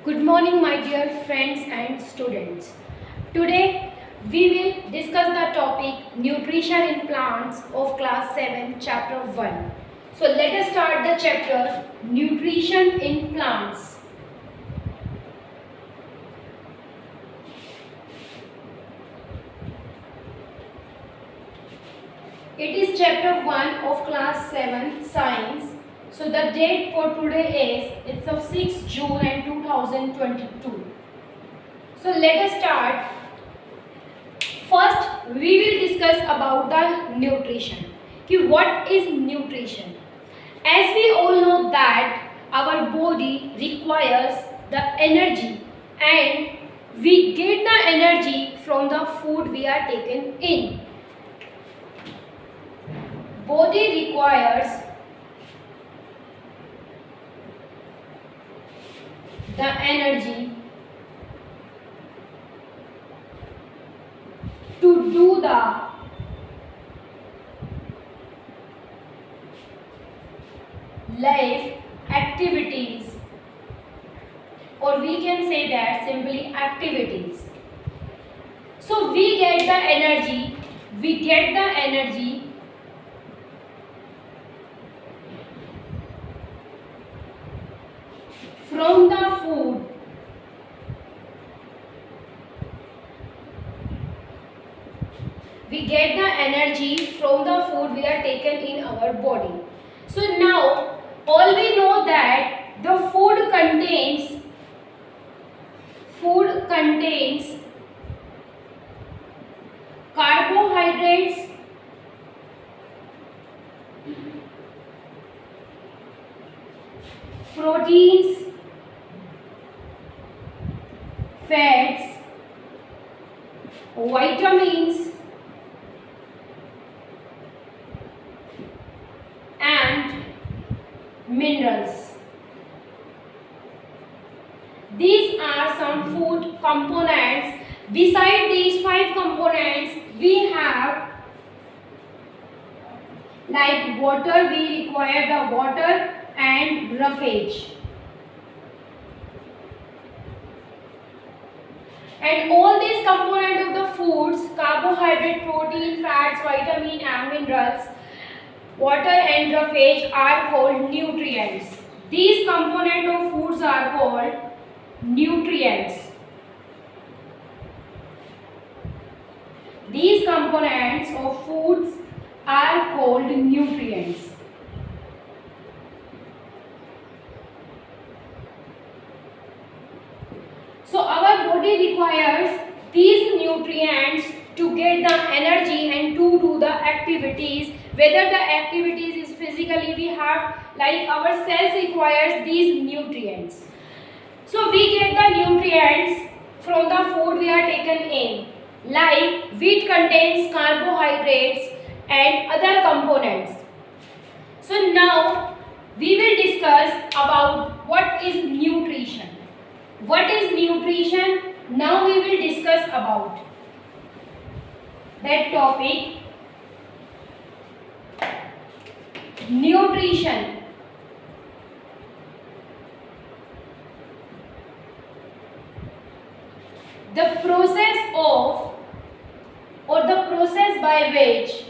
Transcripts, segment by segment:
Good morning, my dear friends and students. Today we will discuss the topic nutrition in plants of class 7 chapter 1. So let us start the chapter nutrition in plants. It is chapter 1 of class 7 science. So the date for today is it's of 6 June and 2022. So let us start. First, we will discuss about the nutrition. What is nutrition? As we all know that our body requires the energy and we get the energy from the food we are taken in. Body requires the energy to do the life activities, or we can say that simply activities. So we get the energy from the food we are taken in our body. So now all we know that the food contains carbohydrates, proteins, fats, vitamins and minerals. These are some food components. Beside these 5 components, we have like water. We require the water and roughage. And all these components of the foods, carbohydrate, protein, fats, vitamin and minerals, water and roughage are called nutrients. These components of foods are called nutrients. These components of foods are called nutrients. So our body requires these nutrients to get the energy and to do the activities. Whether the activities is physically, we have like our cells requires these nutrients. So we get the nutrients from the food we are taken in. Like wheat contains carbohydrates and other components. So now we will discuss about what is nutrition. What is nutrition? Now we will discuss about that topic. Nutrition. The process of or the process by which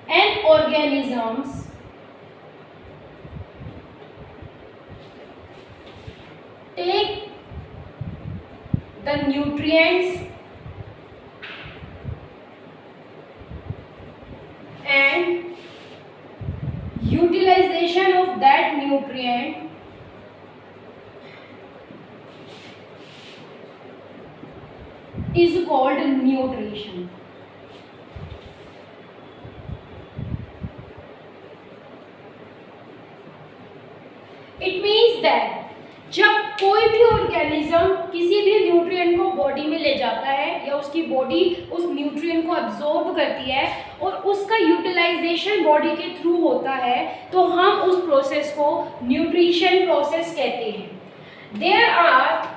an organisms take the nutrients and utilization of that nutrient is called nutrition. It means that जब कोई भी organism किसी भी nutrient को body में ले जाता है या उसकी बॉडी उस न्यूट्रिएंट को अब्जॉर्ब करती है और उसका यूटिलाइजेशन बॉडी के थ्रू होता है, तो हम उस प्रोसेस को न्यूट्रिशन प्रोसेस कहते हैं. There are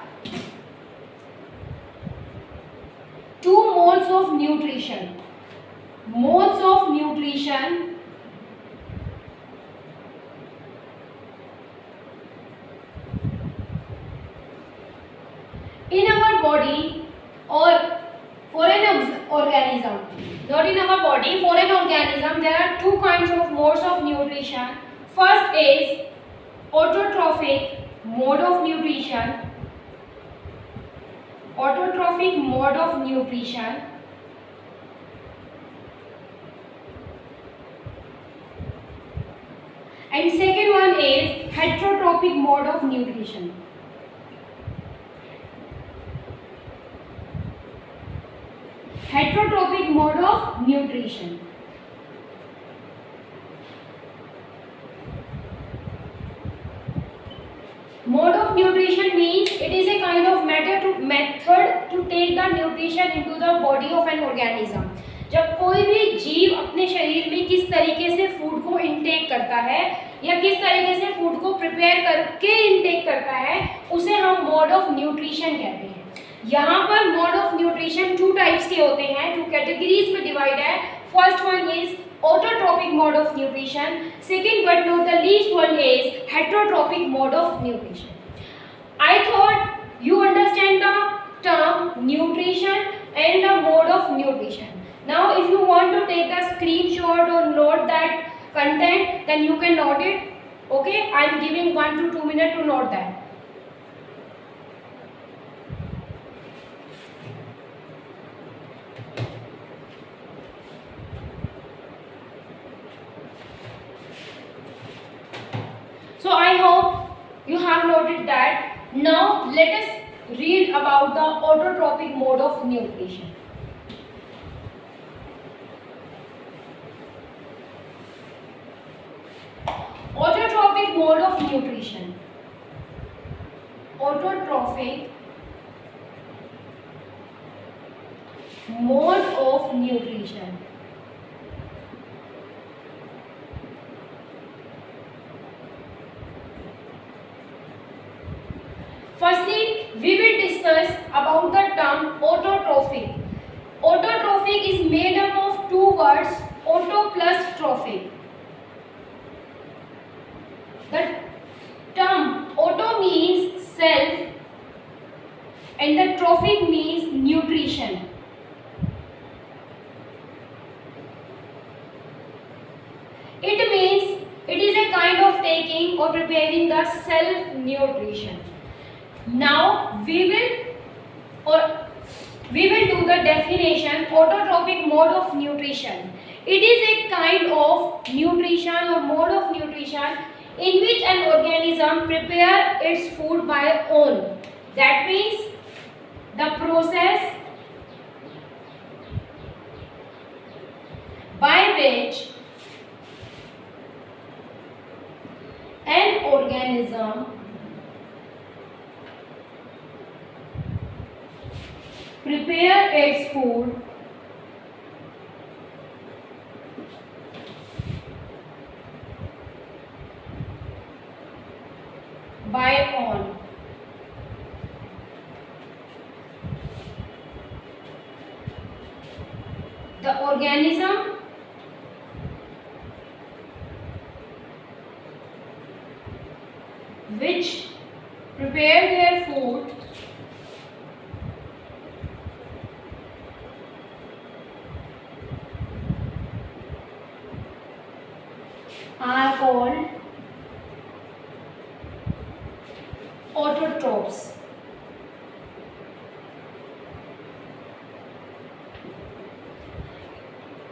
2 modes of nutrition. Modes of nutrition body, for an organism, there are two kinds of modes of nutrition. First is autotrophic mode of nutrition. Autotrophic mode of nutrition. And second one is heterotrophic mode of nutrition. Heterotrophic mode of nutrition. Mode of nutrition means it is a kind of method to take the nutrition into the body of an organism. जब कोई भी जीव अपने शरीर में किस तरीके से फूड को इनटेक करता है या किस तरीके से फूड को प्रिपेयर करके इनटेक करता है, उसे हम मोड ऑफ न्यूट्रिशन कहते हैं. यहाँ पर mode of nutrition two types के होते हैं, टू कैटेगरीज में डिवाइड है. First one is autotrophic mode of nutrition. Second but not the least one is heterotrophic mode of nutrition. I thought you understand the term nutrition and the mode of nutrition. Now if you want to take the screenshot or note that content, then you can note it. Okay, I am giving 1 to 2 minutes to note that. So I hope you have noted that. Now let us read about the autotrophic mode of nutrition. Autotrophic mode of nutrition. Autotrophic mode of nutrition. Firstly, we will discuss about the term autotrophic. Autotrophic is made up of two words, auto plus trophic. The term auto means self and the trophic means nutrition. It means it is a kind of taking or preparing the self nutrition. Now we will do the definition. Autotrophic mode of nutrition. It is a kind of nutrition or mode of nutrition in which an organism prepare its food by own. That means the process by which an organism prepare its food by own. The organism which prepare their food are called autotrophs.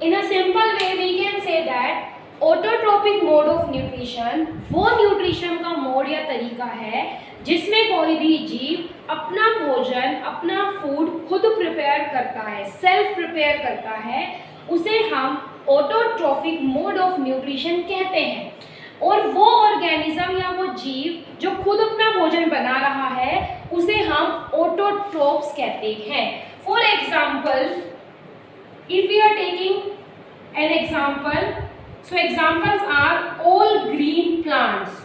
In a simple way we can say that autotrophic mode of nutrition वो nutrition का mode या तरीका है जिसमें कोई भी जीव अपना भोजन, अपना फूड खुद प्रिपेयर करता है, सेल्फ प्रिपेयर करता है, उसे हम ऑटोट्रोपिक मोड ऑफ न्यूट्रिशन कहते हैं. और वो ऑर्गेनिज्म या वो जीव जो खुद अपना भोजन बना रहा है उसे हम ऑटोट्रोप्स कहते हैं. For example, if we are taking an example, so examples are all green plants.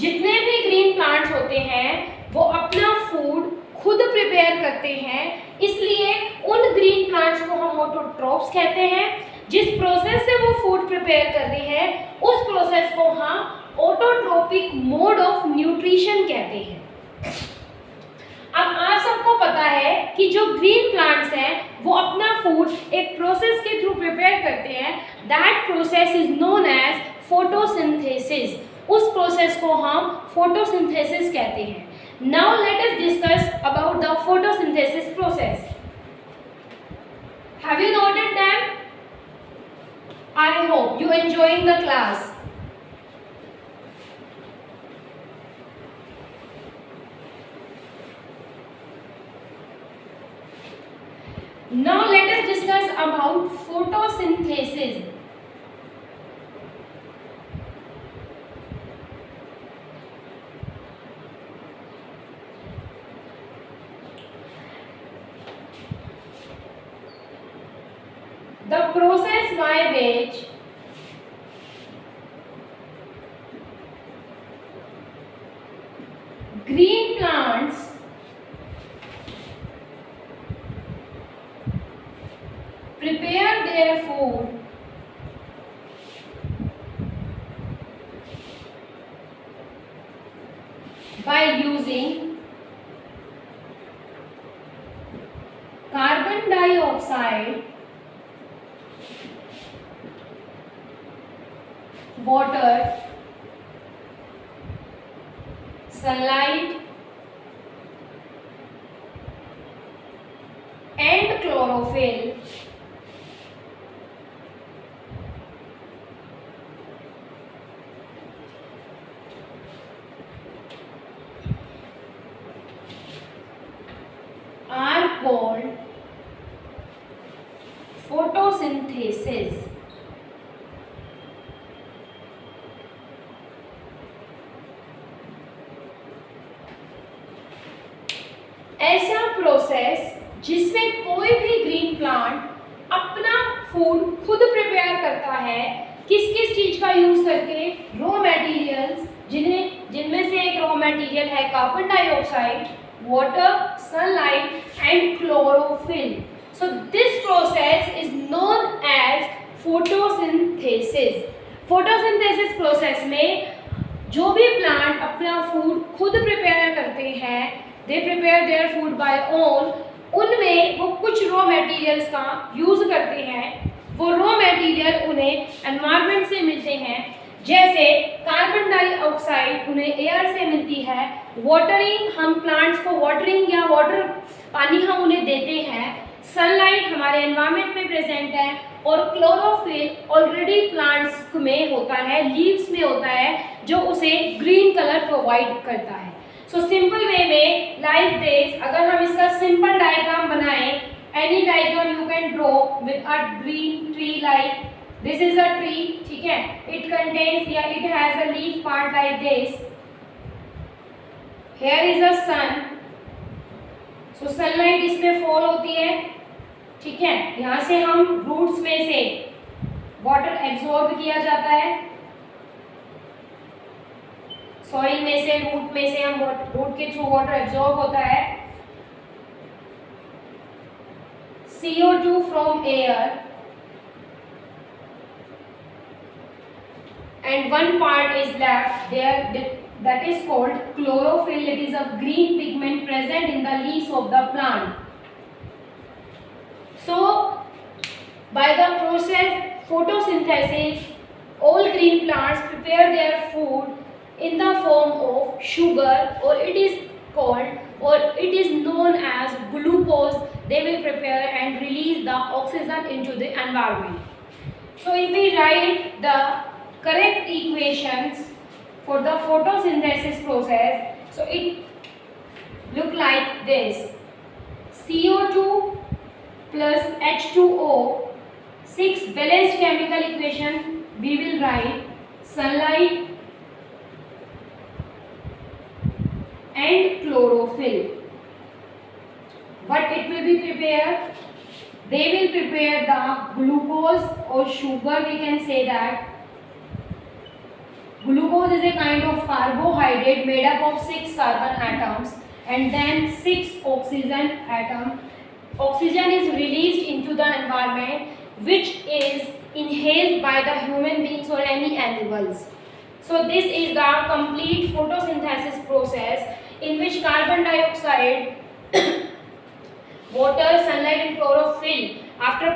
जितने भी ग्रीन प्लांट्स होते हैं वो अपना फूड खुद प्रिपेयर करते हैं, इसलिए उन ग्रीन प्लांट्स को हम ऑटोट्रोप्स कहते हैं. जिस प्रोसेस से वो फूड प्रिपेयर कर रहे हैं उस प्रोसेस को हम ऑटोट्रोपिक मोड ऑफ न्यूट्रिशन कहते हैं. अब आप सबको पता है कि जो ग्रीन प्लांट्स हैं वो अपना फूड एक प्रोसेस के थ्रू प्रिपेयर करते हैं. That process is known as photosynthesis. उस प्रोसेस को हम फोटोसिंथेसिस कहते हैं. Now let us discuss about the photosynthesis process. Have you noted them? I hope you enjoying the class. Now let us discuss about photosynthesis. The process by which green plants prepare their food by using carbon dioxide, water, sunlight and chlorophyll are called photosynthesis. ऐसा process जिसमें कोई भी green plant अपना food खुद prepare करता है. किस किस चीज का यूज करके? रॉ मटेरियल्स, जिनमें से एक रॉ मटेरियल है carbon dioxide, water, sunlight and chlorophyll. So this process is known as photosynthesis. Photosynthesis process में जो भी प्लांट अपना फूड खुद प्रिपेयर करते हैं, they prepare their food by own, उनमें वो कुछ रॉ मटेरियल्स का यूज करते हैं. वो रॉ मटेरियल उन्हें एनवायरनमेंट से मिलते हैं, जैसे कार्बन डाइऑक्साइड उन्हें एयर से मिलती है, वाटरिंग हम प्लांट्स को वाटरिंग या वाटर पानी हम उन्हें देते हैं, सनलाइट हमारे एनवायरनमेंट में प्रेजेंट है, और क्लोरोफिल ऑलरेडी प्लांट्स में होता है, लीव्स में होता है, जो उसे ग्रीन कलर प्रोवाइड करता है. सो सिंपल वे में लाइक दिस, अगर हम इसका सिंपल डायग्राम बनाएं, any diagram you can draw with a green tree. Like this is a tree, ठीक है, इट कंटेन्स या it has a leaf part like this. Here is a sun. So sunlight इसमें fall होती है, ठीक है, यहाँ से हम रूट्स में से वाटर एब्सॉर्ब किया जाता है, सॉइल में से, रूट में से हम रूट के थ्रू वाटर एब्सॉर्ब होता है. CO2 from air and one part is left there, that is called chlorophyll. It is a green pigment present in the leaves of the plant. So by the process photosynthesis, all green plants prepare their food in the form of sugar, or it is called, or it is known as glucose. They will prepare and release the oxygen into the environment. So if we write the correct equations for the photosynthesis process, so it look like this: CO2 plus H2O, 6 balanced chemical equation we will write, sunlight and chlorophyll. What it will be prepared? They will prepare the glucose or sugar. We can say that glucose is a kind of carbohydrate made up of 6 carbon atoms and then 6 oxygen atom. Oxygen is released into the environment, which is inhaled by the human beings or any animals. So this is the complete photosynthesis process in which carbon dioxide water, sunlight and chlorophyll. After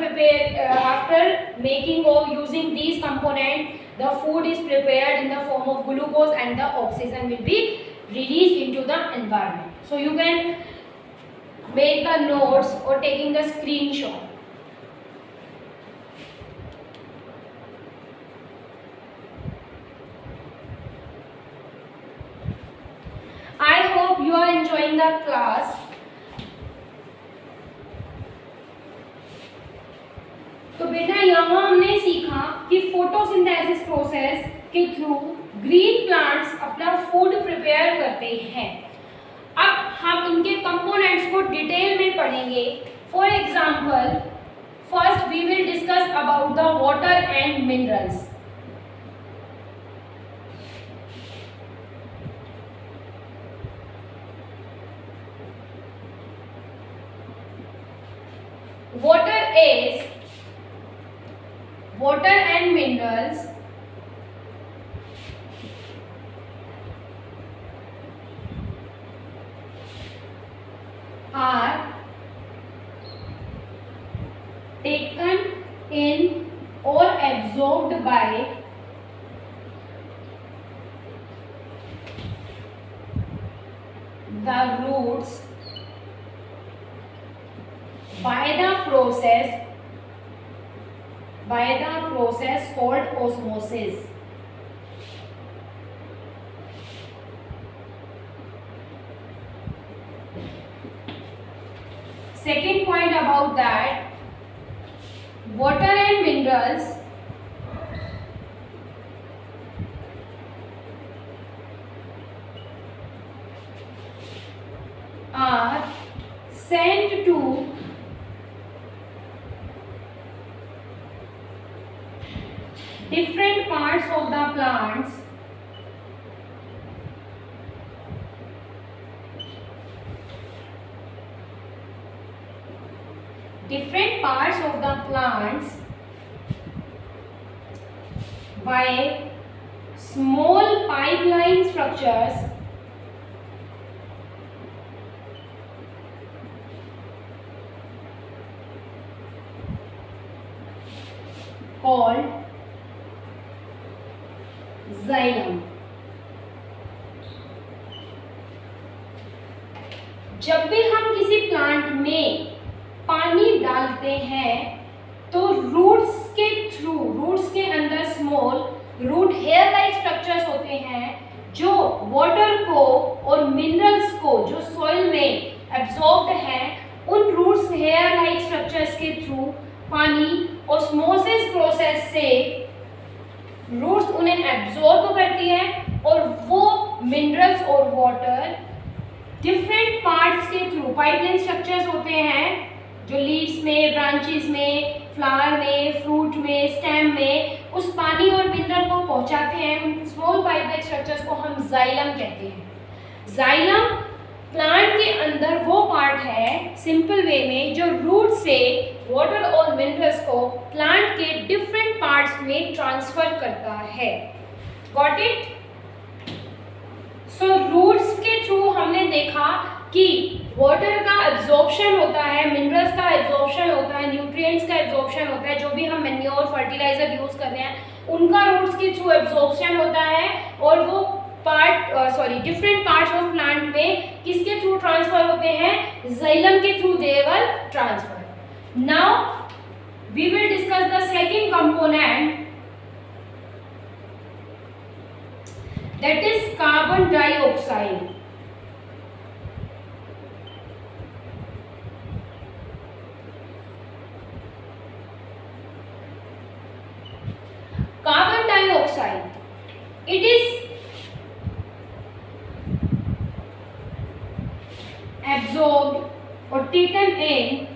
making or using these components, the food is prepared in the form of glucose and the oxygen will be released into the environment. So you can make the notes or taking the screenshot. I hope you are enjoying the class. तो बेटा यहाँ हमने सीखा कि photosynthesis process के through green plants अपना food prepare करते हैं. अब हम इनके कंपोनेंट्स को डिटेल में पढ़ेंगे. For example, first we will discuss about the water and minerals. Water and minerals are taken in or absorbed by the roots by the process called osmosis. Second point about that, water and minerals are sent to different parts of the plants by small pipeline structures called xylem. जब भी हम किसी plant में पानी डालते हैं तो roots के अंदर small root hair like structures होते हैं जो वाटर को और मिनरल्स को जो सॉइल में एब्जॉर्ब्ड है उन रूट्स हेयर लाइक स्ट्रक्चर्स के थ्रू पानी ऑस्मोसिस प्रोसेस से रूट्स उन्हें एब्जॉर्ब करती है और वो मिनरल्स और वाटर डिफरेंट पार्ट्स के थ्रू पाइपलाइन स्ट्रक्चर्स होते हैं जो लीव्स में, ब्रांचेस में, फ्लावर में, फ्रूट में, स्टेम में उस पानी और मिनरल को पहुंचाते हैं. उन स्मॉल पाइपलाइन स्ट्रक्चर्स को हम जाइलम कहते हैं. जाइलम प्लांट के अंदर वो पार्ट है सिंपल वे में जो रूट से वाटर और मिनरल्स को प्लांट के डिफरेंट पार्ट्स में ट्रांसफर करता है. Got it? सो रूट्स के थ्रू हमने देखा कि वाटर का एब्जॉर्प्शन होता है, मिनरल्स का एब्जॉर्प्शन होता है, न्यूट्रिएंट्स का एब्जॉर्प्शन होता है. जो भी हम मैन्योर फर्टिलाइजर यूज कर रहे हैं उनका रूट्स के थ्रू एब्जॉर्प्शन होता है और वो डिफरेंट पार्ट्स ऑफ प्लांट में किसके थ्रू ट्रांसफर होते हैं? जाइलम के through they will transfer. Now we will discuss the second component, that is carbon dioxide. Carbon dioxide, it is absorbed or taken in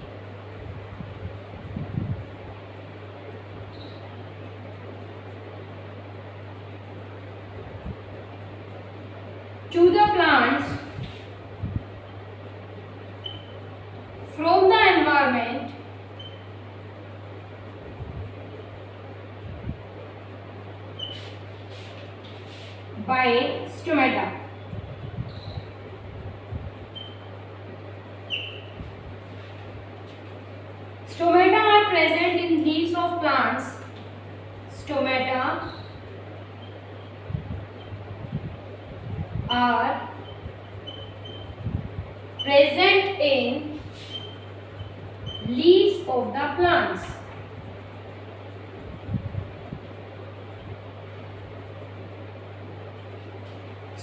to the plants from the environment by stomata. Stomata are present in leaves of plants. Stomata are present in leaves of the plants.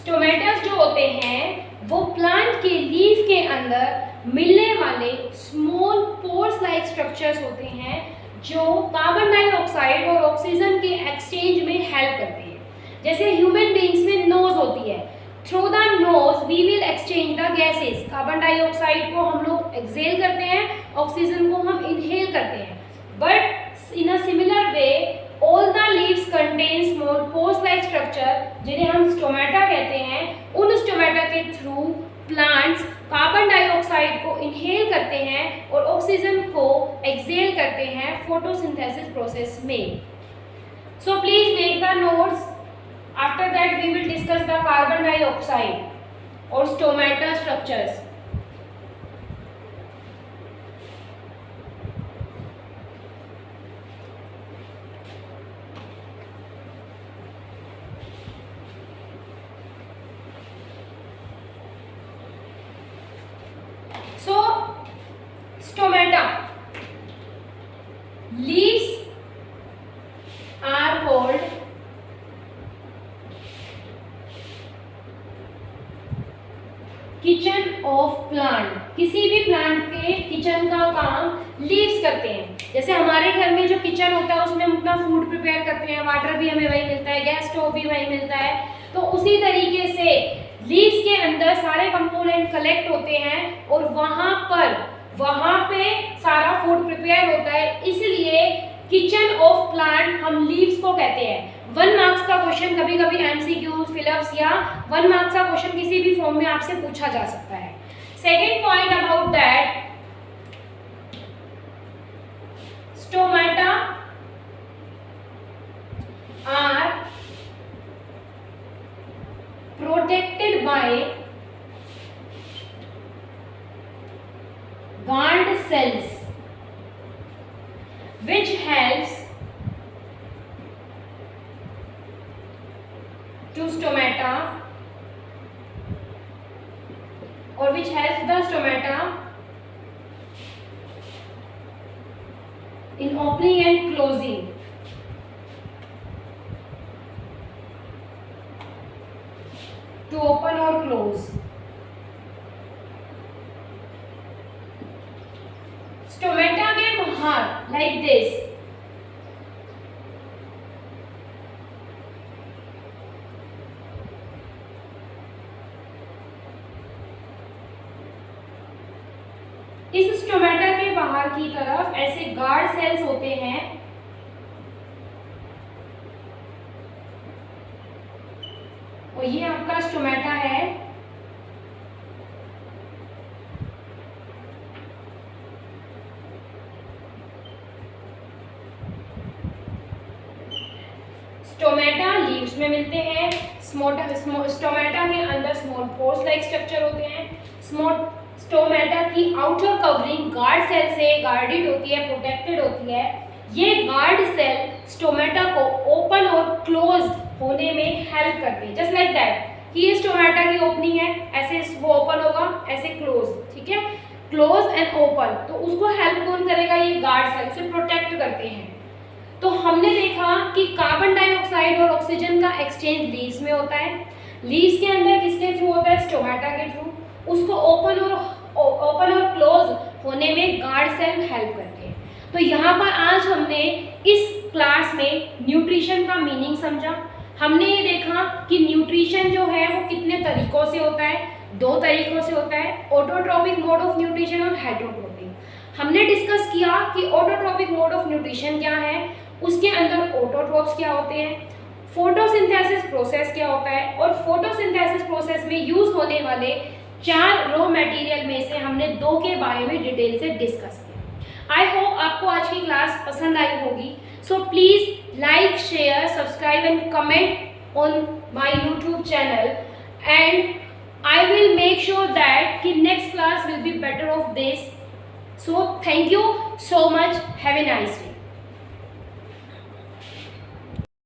Stomatas जो होते हैं वो plant के leaf के अंदर मिलने वाले small pores like structures होते हैं जो कार्बन डाइऑक्साइड और ऑक्सीजन के एक्सचेंज में हेल्प करते हैं। जैसे ह्यूमन बीइंग्स में नोज होती है, through the nose we will exchange the gases. Carbon dioxide को हम लोग एक्सहेल करते हैं, ऑक्सीजन को हम इनहेल करते हैं। But in a similar way all the leaves contain small pores like structure जिन्हें हम स्टोमेटा कहते हैं। उन स्टोमेटा के थ्रू प्लांट्स कार्बन डाइऑक्साइड को इनहेल करते हैं और ऑक्सीजन को एक्सहेल करते हैं फोटोसिंथेसिस प्रोसेस में। So please make the notes. After that we will discuss the carbon dioxide और stomata structures. So, stomata leaves are called kitchen of plant. किसी भी प्लांट के किचन का काम लीव्स करते हैं। जैसे हमारे घर में जो किचन होता है उसमें हम अपना फूड प्रिपेयर करते हैं, वाटर भी हमें वही मिलता है, गैस स्टोव भी वही मिलता है। तो उसी तरीके से लीव्स के अंदर सारे कंपोनेंट कलेक्ट होते हैं और वहाँ पे सारा फूड प्रिपेयर होता है। इसलिए किचन ऑफ प्लांट हम लीव्स को कहते हैं। 1 मार्क्स का क्वेश्चन कभी कभी एमसीक्यू, फिलअप्स या 1 मार्क्स का क्वेश्चन किसी भी फॉर्म में आपसे पूछा जा सकता है। Second point about that, stomata are protected by guard cells which helps to stomata or which helps the stomata in opening and closing. To open or close. Stomata के बाहर like this इस stomata के बाहर की तरफ ऐसे guard cells होते हैं और ये आपका स्टोमेटा है। स्टोमेटा लीव्स में मिलते हैं। स्टोमेटा के अंदर स्मॉल पोर्स लाइक स्ट्रक्चर होते हैं। स्टोमेटा की आउटर कवरिंग गार्ड सेल से गार्डेड होती है, प्रोटेक्टेड होती है। ये गार्ड सेल स्टोमेटा को ओपन और क्लोज होने में हेल्प करते हैं। जस्ट लाइक दैट कि ये स्टोमेटा की ओपनिंग है, ऐसे वो ओपन होगा, ऐसे क्लोज, ठीक है, क्लोज एंड ओपन। तो उसको हेल्प कौन करेगा? ये गार्ड सेल से प्रोटेक्ट करते हैं। तो हमने देखा कि कार्बन डाइऑक्साइड और ऑक्सीजन का एक्सचेंज लीव्स में होता है। लीव्स के अंदर किसके थ्रू होता है? स्टोमेटा के थ्रू। उसको ओपन और क्लोज होने में गार्ड सेल हेल्प करते हैं। तो यहाँ पर आज हमने इस क्लास में न्यूट्रिशन का मीनिंग समझा। हमने ये देखा कि न्यूट्रिशन जो है वो कितने तरीकों से होता है। 2 तरीकों से होता है, ऑटोट्रॉपिक मोड ऑफ न्यूट्रिशन और हेटेरोट्रॉपिक। हमने डिस्कस किया कि ऑटोट्रॉपिक मोड ऑफ न्यूट्रिशन क्या है, उसके अंदर ऑटोट्रॉप्स क्या होते हैं, फोटोसिंथेसिस प्रोसेस क्या होता है, और फोटोसिंथेसिस प्रोसेस में यूज होने वाले 4 रॉ मटेरियल में से हमने 2 के बारे में डिटेल से डिस्कस किया। आई होप आपको आज की क्लास पसंद आई होगी। So please like, share, subscribe and comment on my YouTube channel and I will make sure that कि next class will be better of this. So thank you so much. Have a nice day.